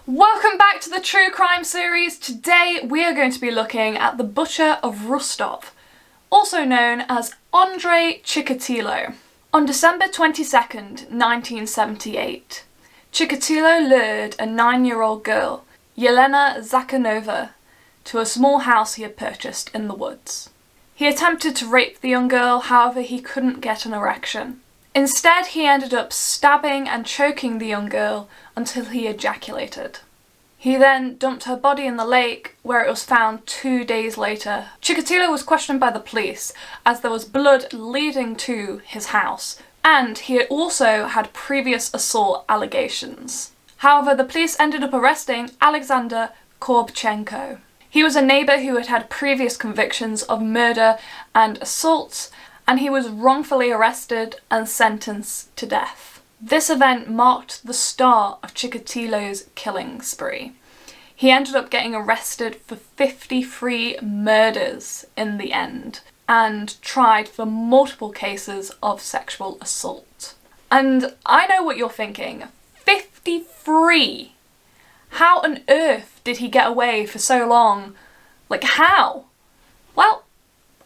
Welcome back to the True Crime series. Today we are going to be looking at the Butcher of Rostov, also known as Andrei Chikatilo. On December 22nd, 1978, Chikatilo lured a 9-year-old girl, Yelena Zakhanova, to a small house he had purchased in the woods. He attempted to rape the young girl, however he couldn't get an erection. Instead, he ended up stabbing and choking the young girl until he ejaculated. He then dumped her body in the lake, where it was found 2 days later. Chikatilo was questioned by the police, as there was blood leading to his house, and he also had previous assault allegations. However, the police ended up arresting Alexander Korbchenko. He was a neighbour who had had previous convictions of murder and assaults, and he was wrongfully arrested and sentenced to death. This event marked the start of Chikatilo's killing spree. He ended up getting arrested for 53 murders in the end, and tried for multiple cases of sexual assault. And I know what you're thinking, 53? How on earth did he get away for so long? Like, how? Well,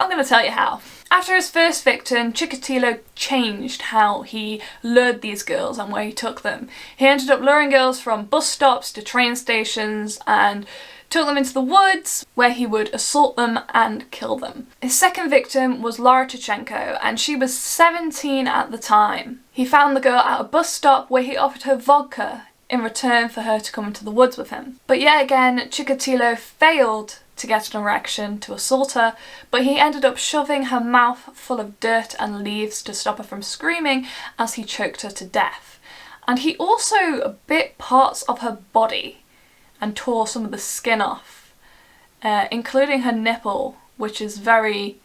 I'm going to tell you how. After his first victim, Chikatilo changed how he lured these girls and where he took them. He ended up luring girls from bus stops to train stations and took them into the woods, where he would assault them and kill them. His second victim was Laura Tichenko, and she was 17 at the time. He found the girl at a bus stop where he offered her vodka in return for her to come into the woods with him. But yet again, Chikatilo failed to get an erection to assault her, but he ended up shoving her mouth full of dirt and leaves to stop her from screaming as he choked her to death. And he also bit parts of her body and tore some of the skin off, including her nipple, which is very,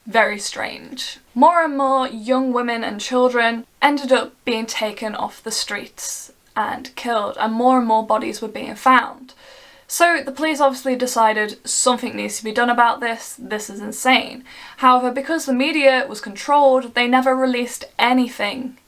very strange. More and more young women and children ended up being taken off the streets and killed, and more bodies were being found. So the police obviously decided something needs to be done about this. This is insane. However, because the media was controlled, they never released anything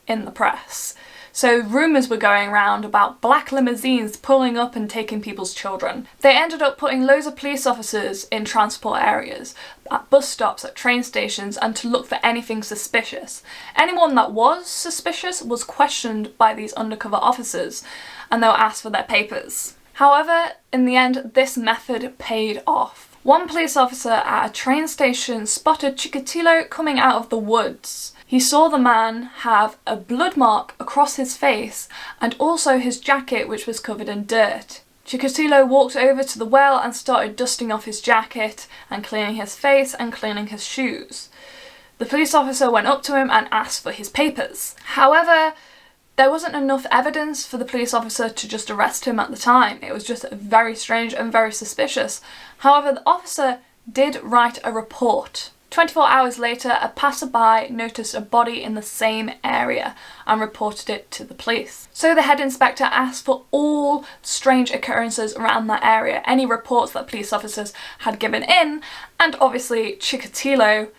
in the press. So rumours were going around about black limousines pulling up and taking people's children. They ended up putting loads of police officers in transport areas, at bus stops, at train stations, and to look for anything suspicious. Anyone that was suspicious was questioned by these undercover officers, and they were asked for their papers. However, in the end, this method paid off. One police officer at a train station spotted Chikatilo coming out of the woods. He saw the man have a blood mark across his face and also his jacket, which was covered in dirt. Chikatilo walked over to the well and started dusting off his jacket and cleaning his face and cleaning his shoes. The police officer went up to him and asked for his papers. However, there wasn't enough evidence for the police officer to just arrest him at the time. It was just very strange and very suspicious. However, the officer did write a report. 24 hours later, a passerby noticed a body in the same area and reported it to the police. So the head inspector asked for all strange occurrences around that area, any reports that police officers had given in, and obviously Chikatilo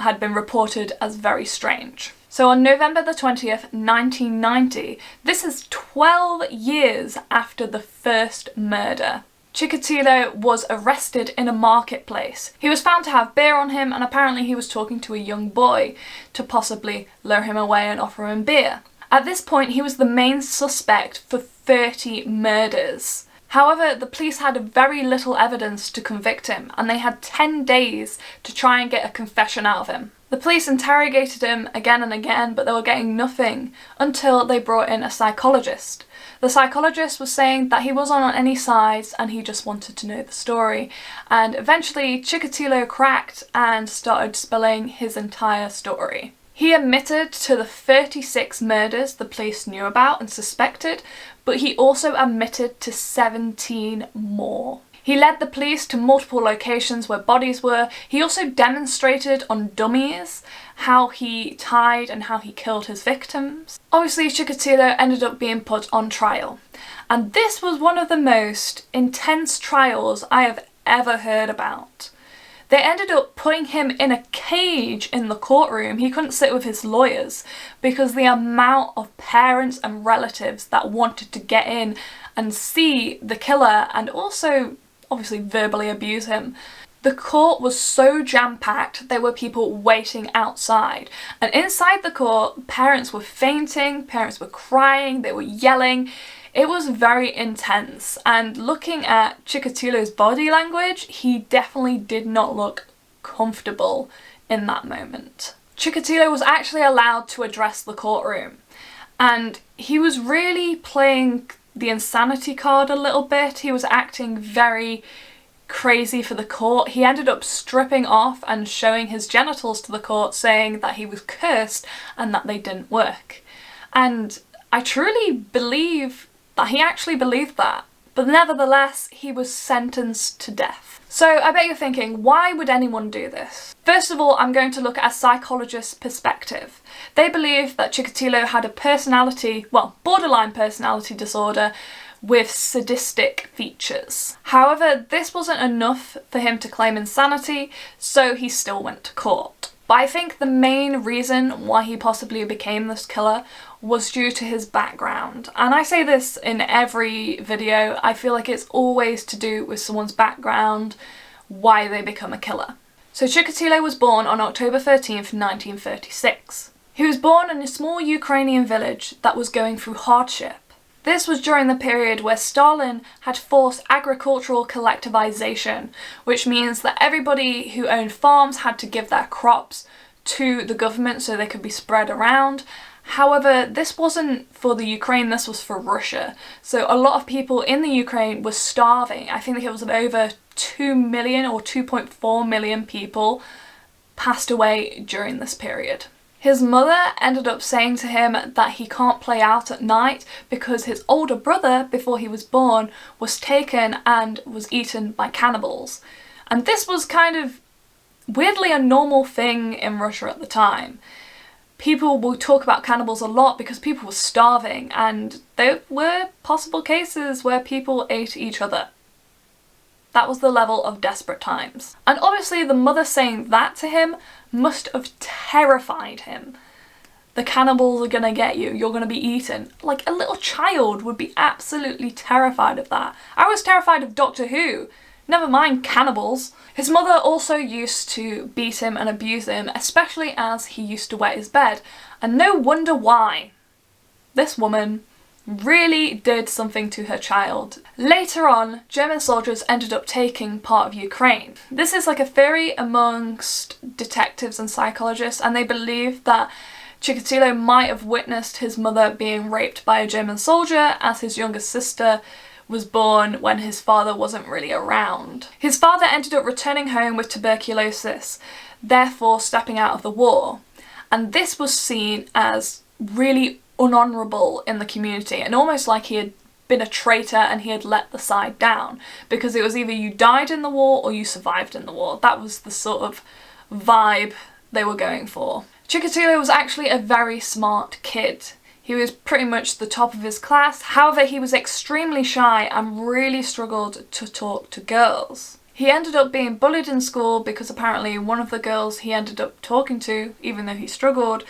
had been reported as very strange. So on November the 20th, 1990, this is 12 years after the first murder, Chikatilo was arrested in a marketplace. He was found to have beer on him, and apparently he was talking to a young boy to possibly lure him away and offer him beer. At this point, he was the main suspect for 30 murders. However, the police had very little evidence to convict him, and they had 10 days to try and get a confession out of him. The police interrogated him again and again, but they were getting nothing until they brought in a psychologist. The psychologist was saying that he wasn't on any sides and he just wanted to know the story. And eventually Chikatilo cracked and started spilling his entire story. He admitted to the 36 murders the police knew about and suspected, but he also admitted to 17 more. He led the police to multiple locations where bodies were. He also demonstrated on dummies how he tied and how he killed his victims. Obviously, Chikatilo ended up being put on trial. And this was one of the most intense trials I have ever heard about. They ended up putting him in a cage in the courtroom. He couldn't sit with his lawyers because the amount of parents and relatives that wanted to get in and see the killer and also obviously verbally abuse him. The court was so jam-packed, there were people waiting outside. And inside the court, parents were fainting, parents were crying, they were yelling. It was very intense, and looking at Chikatilo's body language, he definitely did not look comfortable in that moment. Chikatilo was actually allowed to address the courtroom, and he was really playing the insanity card a little bit. He was acting very crazy for the court. He ended up stripping off and showing his genitals to the court, saying that he was cursed and that they didn't work. And I truly believe that he actually believed that. But nevertheless, he was sentenced to death. So I bet you're thinking, why would anyone do this? First of all, I'm going to look at a psychologist's perspective. They believe that Chikatilo had a personality, well, borderline personality disorder with sadistic features. However, this wasn't enough for him to claim insanity, so he still went to court. But I think the main reason why he possibly became this killer was due to his background. And I say this in every video, I feel like it's always to do with someone's background, why they become a killer. So Chikatilo was born on October 13th, 1936. He was born in a small Ukrainian village that was going through hardship. This was during the period where Stalin had forced agricultural collectivization, which means that everybody who owned farms had to give their crops to the government so they could be spread around. However, this wasn't for the Ukraine, this was for Russia. So a lot of people in the Ukraine were starving. I think it was over 2 million or 2.4 million people passed away during this period. His mother ended up saying to him that he can't play out at night because his older brother, before he was born, was taken and was eaten by cannibals. And this was kind of weirdly a normal thing in Russia at the time. People will talk about cannibals a lot because people were starving, and there were possible cases where people ate each other. That was the level of desperate times. And obviously the mother saying that to him must have terrified him. The cannibals are gonna get you, you're gonna be eaten. Like, a little child would be absolutely terrified of that. I was terrified of Doctor Who, never mind cannibals. His mother also used to beat him and abuse him, especially as he used to wet his bed. And no wonder why. This woman really did something to her child. Later on, German soldiers ended up taking part of Ukraine. This is like a theory amongst detectives and psychologists, and they believe that Chikatilo might have witnessed his mother being raped by a German soldier as his younger sister was born when his father wasn't really around. His father ended up returning home with tuberculosis, therefore stepping out of the war. And this was seen as really unhonourable in the community, and almost like he had been a traitor and he had let the side down, because it was either you died in the war or you survived in the war. That was the sort of vibe they were going for. Chikatilo was actually a very smart kid. He was pretty much the top of his class, however he was extremely shy and really struggled to talk to girls. He ended up being bullied in school because apparently one of the girls he ended up talking to, even though he struggled,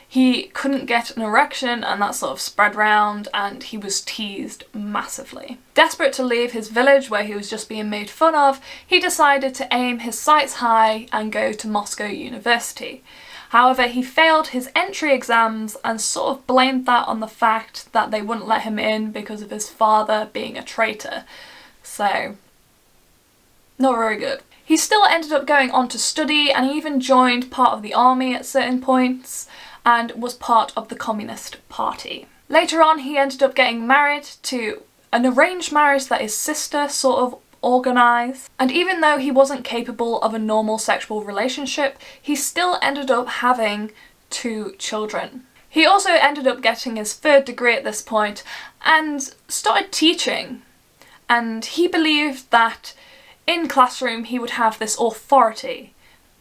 he couldn't get an erection, and that sort of spread round, and he was teased massively. Desperate to leave his village where he was just being made fun of, he decided to aim his sights high and go to Moscow University. However, he failed his entry exams and sort of blamed that on the fact that they wouldn't let him in because of his father being a traitor. So, not very good. He still ended up going on to study, and he even joined part of the army at certain points, and was part of the Communist Party. Later on, he ended up getting married to an arranged marriage that his sister sort of organised. And even though he wasn't capable of a normal sexual relationship, he still ended up having 2 children. He also ended up getting his 3rd degree at this point and started teaching. And he believed that in classroom he would have this authority.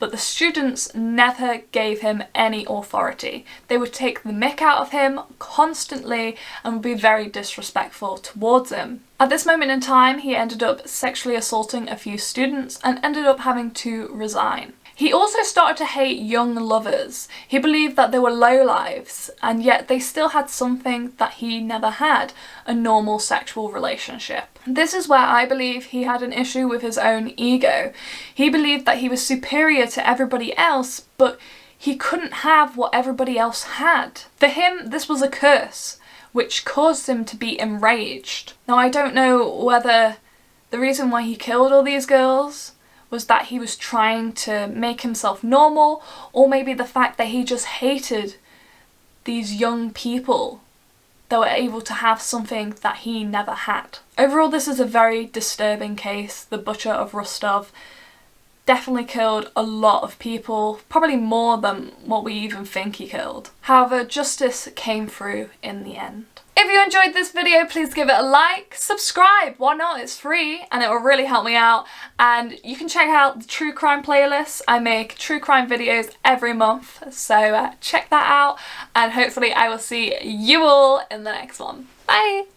but the students never gave him any authority. They would take the mick out of him constantly and would be very disrespectful towards him. At this moment in time, he ended up sexually assaulting a few students and ended up having to resign. He also started to hate young lovers. He believed that they were lowlives, and yet they still had something that he never had, a normal sexual relationship. This is where I believe he had an issue with his own ego. He believed that he was superior to everybody else, but he couldn't have what everybody else had. For him, this was a curse, which caused him to be enraged. Now, I don't know whether the reason why he killed all these girls was that he was trying to make himself normal, or maybe the fact that he just hated these young people that were able to have something that he never had. Overall, this is a very disturbing case. The Butcher of Rostov definitely killed a lot of people, probably more than what we even think he killed. However, justice came through in the end. If you enjoyed this video, please give it a like, subscribe, why not, it's free and it will really help me out. And you can check out the true crime playlist. I make true crime videos every month, so check that out, and hopefully I will see you all in the next one. Bye!